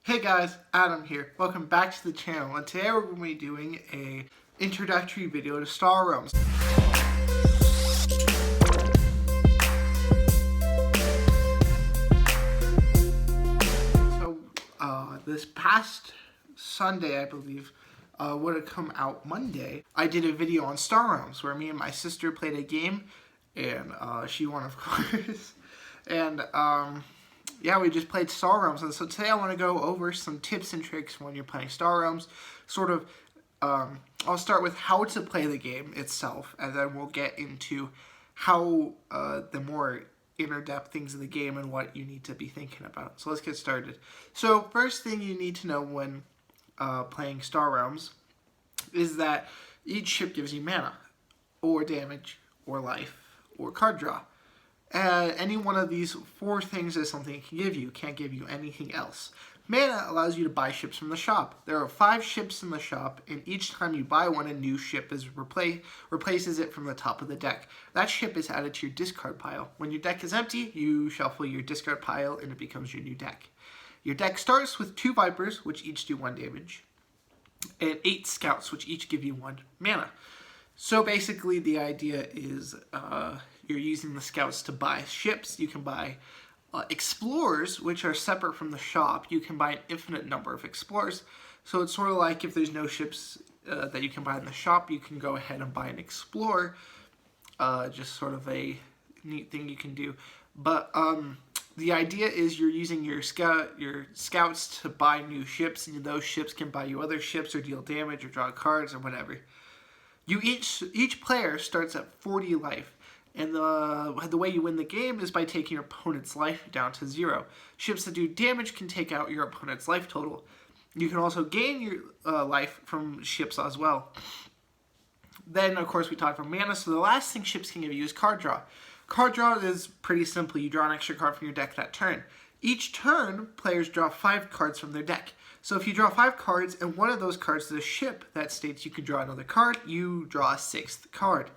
Hey guys, Adam here. Welcome back to the channel, and today we're going to be doing a introductory video to Star Realms. So, this past Sunday, I believe, would have come out Monday, I did a video on Star Realms where me and my sister played a game, and she won, of course. And, yeah, we just played Star Realms, and so today I want to go over some tips and tricks when you're playing Star Realms. I'll start with how to play the game itself, and then we'll get into how the more inner-depth things of the game and what you need to be thinking about. So let's get started. So first thing you need to know when playing Star Realms is that each ship gives you mana, or damage, or life, or card draw. Any one of these four things is something it can give you. It can't give you anything else. Mana allows you to buy ships from the shop. There are 5 ships in the shop, and each time you buy one, a new ship is replaces it from the top of the deck. That ship is added to your discard pile. When your deck is empty, you shuffle your discard pile, and it becomes your new deck. Your deck starts with 2 Vipers, which each do 1 damage, and 8 Scouts, which each give you 1 mana. So basically the idea is you're using the Scouts to buy ships. You can buy Explorers, which are separate from the shop. You can buy an infinite number of Explorers. So it's sort of like if there's no ships that you can buy in the shop, you can go ahead and buy an Explorer. Just sort of a neat thing you can do. But the idea is you're using your Scouts to buy new ships, and those ships can buy you other ships or deal damage or draw cards or whatever. Each player starts at 40 life, and the way you win the game is by taking your opponent's life down to 0. Ships that do damage can take out your opponent's life total. You can also gain your life from ships as well. Then, of course, we talked about mana, so the last thing ships can give you is card draw. Card draw is pretty simple. You draw an extra card from your deck that turn. Each turn, players draw 5 cards from their deck. So if you draw 5 cards, and one of those cards is a ship that states you can draw another card, you draw a 6th card.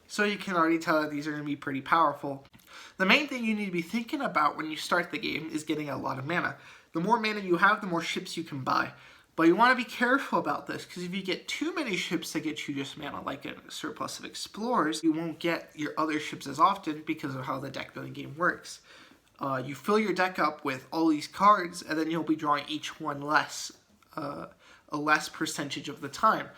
So you can already tell that these are going to be pretty powerful. The main thing you need to be thinking about when you start the game is getting a lot of mana. The more mana you have, the more ships you can buy. But you want to be careful about this, because if you get too many ships that get you just mana, like a surplus of Explorers, you won't get your other ships as often because of how the deck building game works. You fill your deck up with all these cards, and then you'll be drawing each one a less percentage of the time.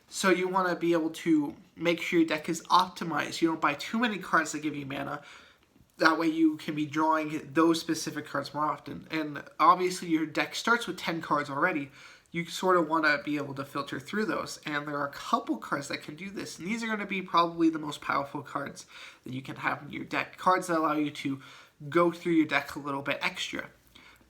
So you want to be able to make sure your deck is optimized. You don't buy too many cards that give you mana. That way you can be drawing those specific cards more often. And obviously your deck starts with 10 cards already. You sort of want to be able to filter through those. And there are a couple cards that can do this. And these are going to be probably the most powerful cards that you can have in your deck. Cards that allow you to go through your deck a little bit extra.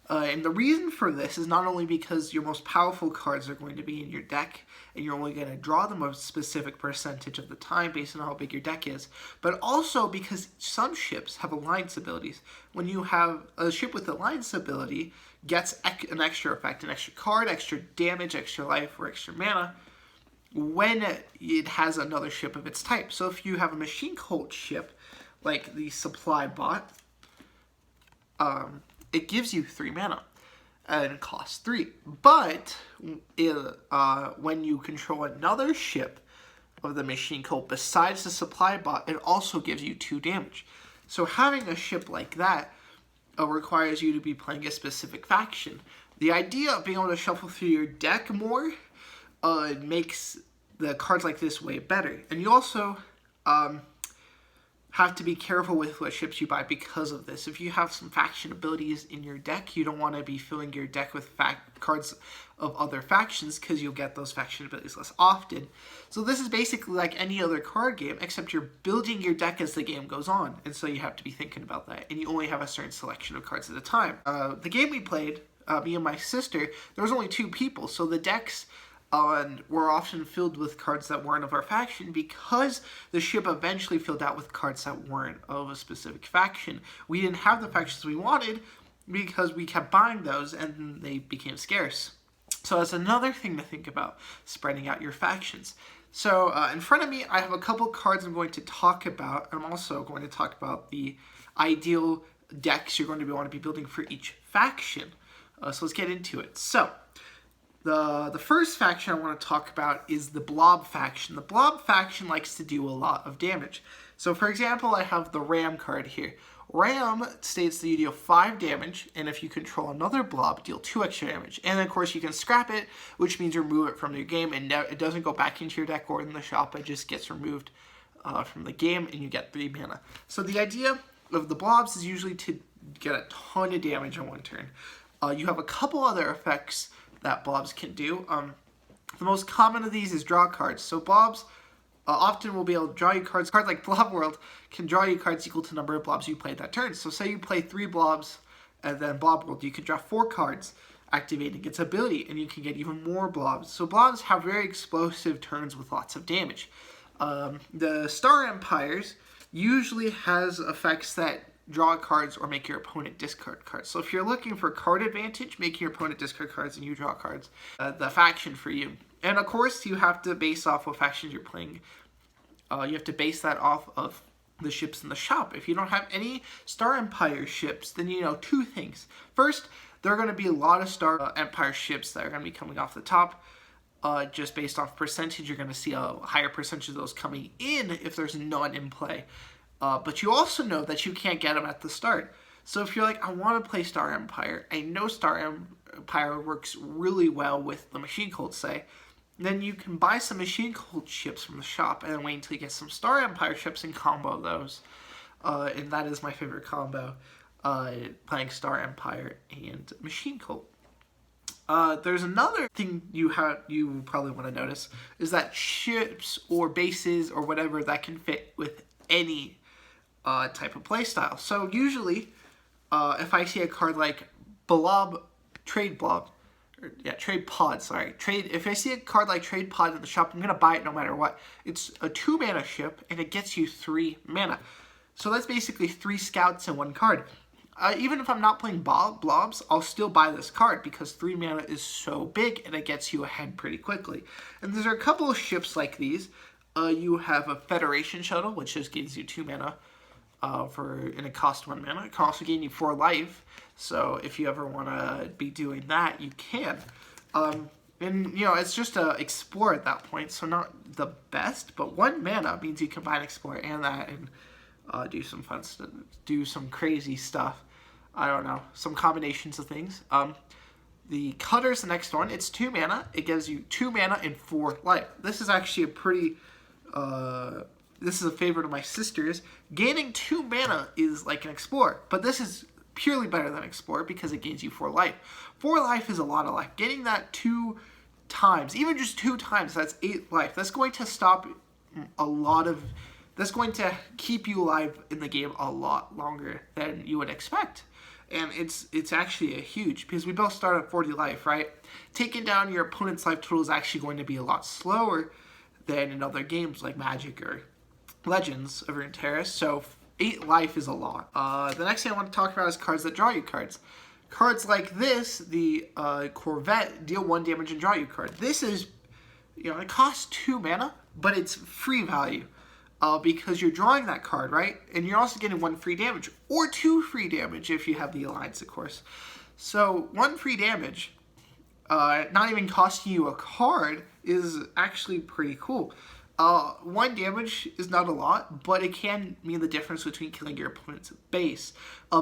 And the reason for this is not only because your most powerful cards are going to be in your deck, and you're only going to draw them a specific percentage of the time based on how big your deck is, but also because some ships have alliance abilities. When you have a ship with alliance ability, gets an extra effect, an extra card, extra damage, extra life, or extra mana, when it has another ship of its type. So if you have a Machine Cult ship, like the Supply Bot, it gives you 3 mana, and it costs 3. But when you control another ship of the Machine Cult besides the Supply Bot, it also gives you 2 damage. So having a ship like that requires you to be playing a specific faction. The idea of being able to shuffle through your deck more makes the cards like this way better. And you also have to be careful with what ships you buy because of this. If you have some faction abilities in your deck, you don't want to be filling your deck with cards of other factions, because you'll get those faction abilities less often. So this is basically like any other card game, except you're building your deck as the game goes on, and so you have to be thinking about that, and you only have a certain selection of cards at a time. The game we played, me and my sister, there was only 2 people, so the decks were often filled with cards that weren't of our faction, because the ship eventually filled out with cards that weren't of a specific faction. We didn't have the factions we wanted because we kept buying those, and they became scarce. So that's another thing to think about, spreading out your factions. So in front of me, I have a couple cards I'm going to talk about. I'm also going to talk about the ideal decks you're going to want to be building for each faction. So let's get into it. So the first faction I want to talk about is the Blob faction. The Blob faction likes to do a lot of damage. So for example, I have the Ram card here. Ram states that you deal 5 damage, and if you control another blob, deal 2 extra damage. And of course you can scrap it, which means remove it from your game, and it doesn't go back into your deck or in the shop, it just gets removed from the game, and you get 3 mana. So the idea of the blobs is usually to get a ton of damage in one turn. You have a couple other effects that blobs can do. The most common of these is draw cards. So blobs often will be able to draw you cards. Cards like Blob World can draw you cards equal to the number of blobs you played that turn. So say you play 3 blobs and then Blob World, you can draw 4 cards activating its ability, and you can get even more blobs. So blobs have very explosive turns with lots of damage. The Star Empires usually has effects that draw cards or make your opponent discard cards. So if you're looking for card advantage, making your opponent discard cards and you draw cards, the faction for you. And of course, you have to base off what factions you're playing. You have to base that off of the ships in the shop. If you don't have any Star Empire ships, then you know 2 things. First, there are going to be a lot of Star Empire ships that are going to be coming off the top. Just based off percentage, you're going to see a higher percentage of those coming in if there's none in play. But you also know that you can't get them at the start. So if you're like, I want to play Star Empire, I know Star Empire works really well with the Machine Cult, say, then you can buy some Machine Cult ships from the shop and then wait until you get some Star Empire ships and combo those. And that is my favorite combo, playing Star Empire and Machine Cult. There's another thing you probably want to notice, is that ships or bases or whatever that can fit with any type of playstyle. So usually, if I see a card like Trade Pod, if I see a card like Trade Pod in the shop, I'm going to buy it no matter what. It's a 2 mana ship, and it gets you 3 mana. So that's basically 3 scouts in 1 card. Even if I'm not playing blobs, I'll still buy this card because 3 mana is so big, and it gets you ahead pretty quickly. And there's a couple of ships like these. You have a Federation Shuttle, which just gives you 2 mana, and it costs 1 mana. It can also gain you 4 life, so if you ever want to be doing that, you can. And, you know, it's just a Explore at that point, so not the best, but 1 mana means you combine Explore and that, and do some fun stuff, do some crazy stuff. I don't know, some combinations of things. The Cutter's the next one. It's 2 mana. It gives you 2 mana and 4 life. This is actually a pretty... this is a favorite of my sister's. Gaining 2 mana is like an Explore, but this is purely better than Explore because it gains you 4 life. 4 life is a lot of life. Getting that 2 times, even just 2 times, that's 8 life. That's going to stop a lot of... That's going to keep you alive in the game a lot longer than you would expect. And it's actually a huge, because we both start at 40 life, right? Taking down your opponent's life total is actually going to be a lot slower than in other games like Magic or Legends of Runeterra. So 8 life is a lot. The next thing I want to talk about is cards that draw you cards. Cards like this, the Corvette, deal 1 damage and draw you card. This is, you know, it costs 2 mana, but it's free value. Because you're drawing that card, right? And you're also getting 1 free damage, or 2 free damage if you have the Alliance, of course. So 1 free damage, not even costing you a card, is actually pretty cool. 1 damage is not a lot, but it can mean the difference between killing your opponent's base.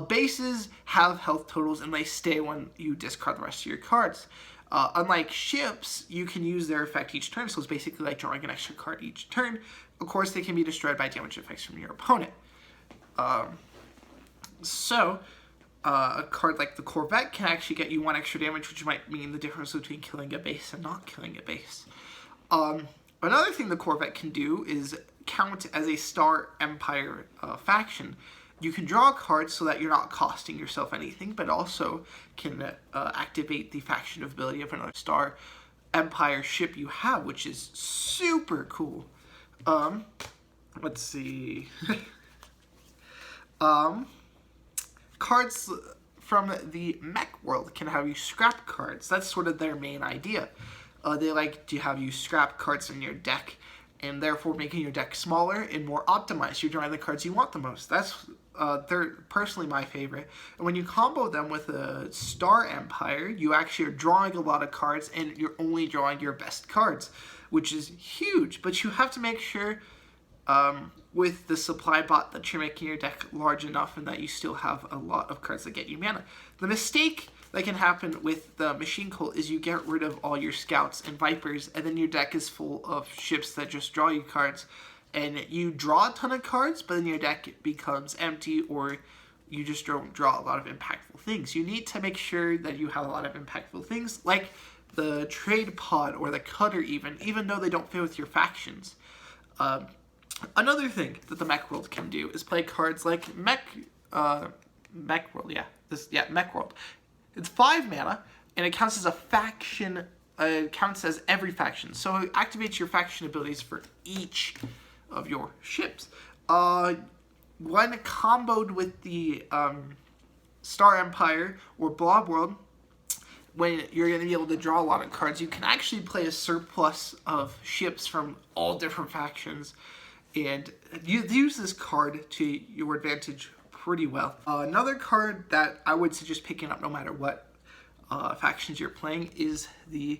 Bases have health totals, and they stay when you discard the rest of your cards. Unlike ships, you can use their effect each turn, so it's basically like drawing an extra card each turn. Of course, they can be destroyed by damage effects from your opponent. A card like the Corvette can actually get you 1 extra damage, which might mean the difference between killing a base and not killing a base. Another thing the Corvette can do is count as a Star Empire faction. You can draw a card so that you're not costing yourself anything, but also can activate the faction ability of another Star Empire ship you have, which is super cool. Let's see. Cards from the mech world can have you scrap cards. That's sort of their main idea. They like to have you scrap cards in your deck and therefore making your deck smaller and more optimized. You're drawing the cards you want the most. They're personally my favorite. And when you combo them with a Star Empire, you actually are drawing a lot of cards, and you're only drawing your best cards, which is huge. But you have to make sure with the supply bot that you're making your deck large enough and that you still have a lot of cards that get you mana. The mistake that can happen with the Machine Cult is you get rid of all your Scouts and Vipers, and then your deck is full of ships that just draw you cards, and you draw a ton of cards, but then your deck becomes empty, or you just don't draw a lot of impactful things. You need to make sure that you have a lot of impactful things, like the Trade Pod or the Cutter even though they don't fit with your factions. Another thing that the Mech World can do is play cards like Mech World, Mech World. It's 5 mana, and it counts as a faction, it counts as every faction. So it activates your faction abilities for each of your ships. When comboed with the Star Empire or Blob World, when you're going to be able to draw a lot of cards, you can actually play a surplus of ships from all different factions, and you use this card to your advantage pretty well. Another card that I would suggest picking up no matter what factions you're playing is the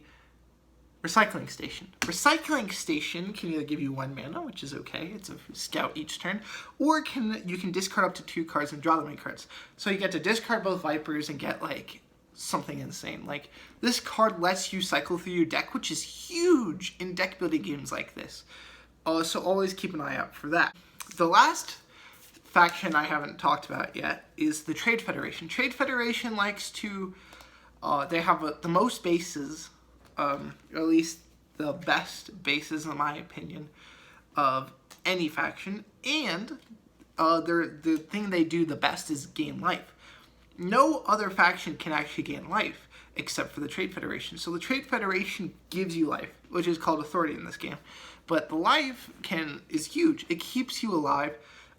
Recycling Station. Recycling Station can either give you 1 mana, which is okay, it's a scout each turn, or you can discard up to 2 cards and draw them in cards. So you get to discard both Vipers and get like something insane. Like, this card lets you cycle through your deck, which is huge in deck building games like this. So always keep an eye out for that. The last faction I haven't talked about yet is the Trade Federation. Trade Federation likes to, they have the most bases, or at least the best bases in my opinion, of any faction, and the thing they do the best is gain life. No other faction can actually gain life except for the Trade Federation. So the Trade Federation gives you life, which is called authority in this game. But the life is huge. It keeps you alive.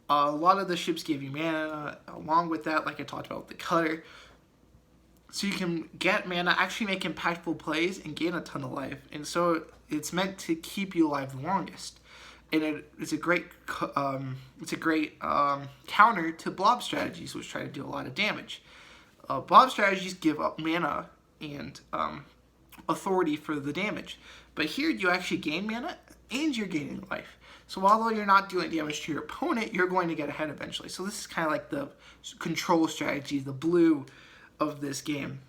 A lot of the ships give you mana along with that, like I talked about with the Cutter. So you can get mana, actually make impactful plays, and gain a ton of life. And so it's meant to keep you alive the longest. And it's a great counter to blob strategies, which try to do a lot of damage. Blob strategies give up mana and authority for the damage. But here you actually gain mana and you're gaining life. So although you're not doing damage to your opponent, you're going to get ahead eventually. So this is kind of like the control strategy, the blue of this game.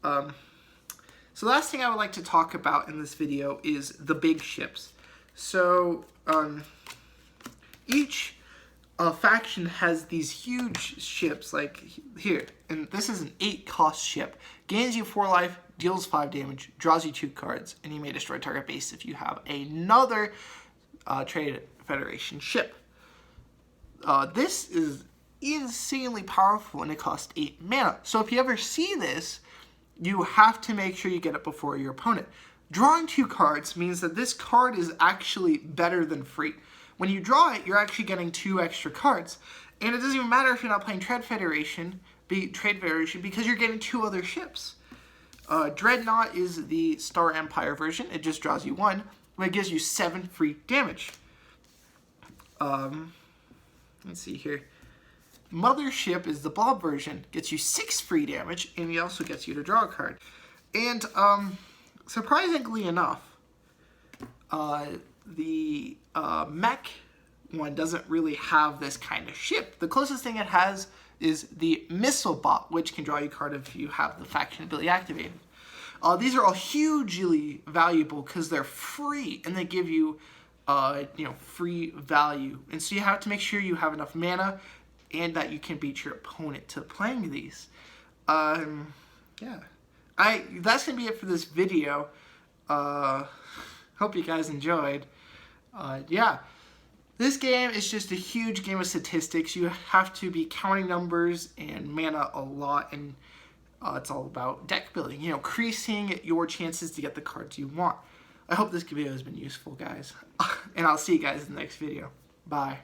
So the last thing I would like to talk about in this video is the big ships. So each faction has these huge ships, like here, and this is an 8-cost ship. Gains you 4 life, deals 5 damage, draws you 2 cards, and you may destroy target base if you have another Trade Federation ship. This is insanely powerful, and it costs 8 mana. So if you ever see this, you have to make sure you get it before your opponent. Drawing 2 cards means that this card is actually better than free. When you draw it, you're actually getting 2 extra cards. And it doesn't even matter if you're not playing Trade Federation because you're getting 2 other ships. Dreadnought is the Star Empire version. It just draws you 1, but it gives you 7 free damage. Let's see here. Mothership is the Blob version. Gets you 6 free damage, and it also gets you to draw a card. And surprisingly enough, the mech one doesn't really have this kind of ship. The closest thing it has is the Missile Bot, which can draw you a card if you have the faction ability activated. These are all hugely valuable because they're free and they give you, free value. And so you have to make sure you have enough mana and that you can beat your opponent to playing these. That's gonna be it for this video. Hope you guys enjoyed. This game is just a huge game of statistics. You have to be counting numbers and mana a lot, and it's all about deck building, increasing your chances to get the cards you want. I hope this video has been useful, guys, and I'll see you guys in the next video. Bye.